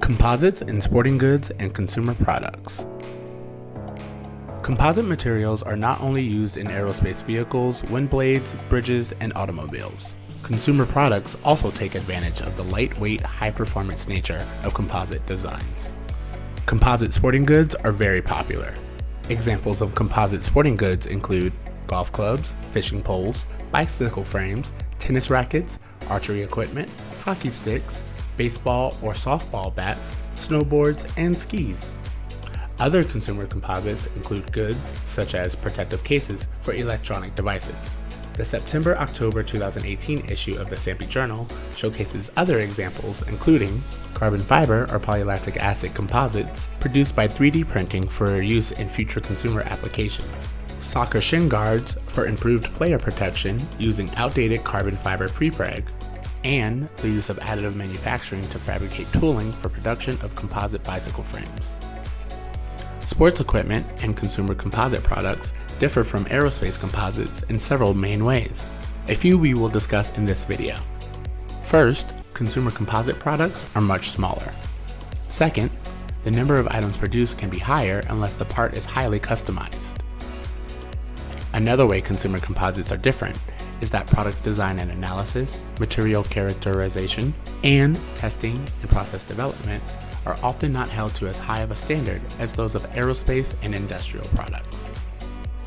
Composites in sporting goods and consumer products. Composite materials are not only used in aerospace vehicles, wind blades, bridges, and automobiles. Consumer products also take advantage of the lightweight, high-performance nature of composite designs. Composite sporting goods are very popular. Examples of composite sporting goods include golf clubs, fishing poles, bicycle frames, tennis rackets, archery equipment, hockey sticks, baseball or softball bats, snowboards, and skis. Other consumer composites include goods such as protective cases for electronic devices. The September-October 2018 issue of the SAMPE journal showcases other examples including carbon fiber or polylactic acid composites produced by 3D printing for use in future consumer applications, soccer shin guards for improved player protection using outdated carbon fiber prepreg, and the use of additive manufacturing to fabricate tooling for production of composite bicycle frames. Sports equipment and consumer composite products differ from aerospace composites in several main ways. A few we will discuss in this video. First, consumer composite products are much smaller. Second, the number of items produced can be higher unless the part is highly customized. Another way consumer composites are different is that product design and analysis, material characterization, and testing and process development are often not held to as high of a standard as those of aerospace and industrial products.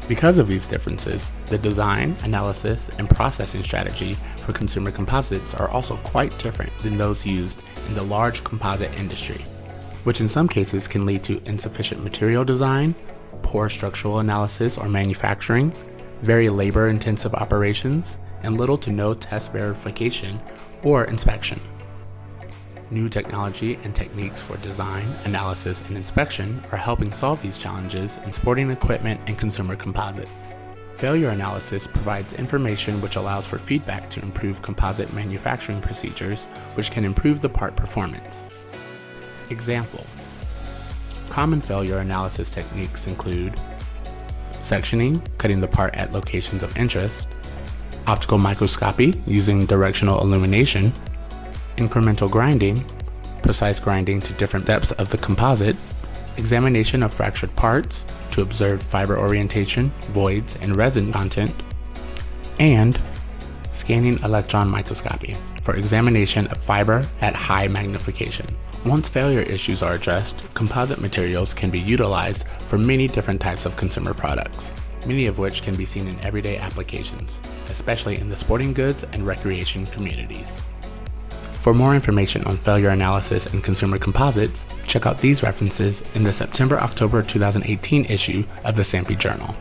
Because of these differences, the design, analysis, and processing strategy for consumer composites are also quite different than those used in the large composite industry, which in some cases can lead to insufficient material design, poor structural analysis or manufacturing, very labor-intensive operations, and little to no test verification or inspection. New technology and techniques for design, analysis, and inspection are helping solve these challenges in sporting equipment and consumer composites. Failure analysis provides information which allows for feedback to improve composite manufacturing procedures, which can improve the part performance. Example: common failure analysis techniques include sectioning, cutting the part at locations of interest, optical microscopy using directional illumination, incremental grinding, precise grinding to different depths of the composite, examination of fractured parts to observe fiber orientation, voids, and resin content, and scanning electron microscopy for examination of fiber at high magnification. Once failure issues are addressed, composite materials can be utilized for many different types of consumer products, many of which can be seen in everyday applications, especially in the sporting goods and recreation communities. For more information on failure analysis and consumer composites, check out these references in the September-October 2018 issue of the SAMPE journal.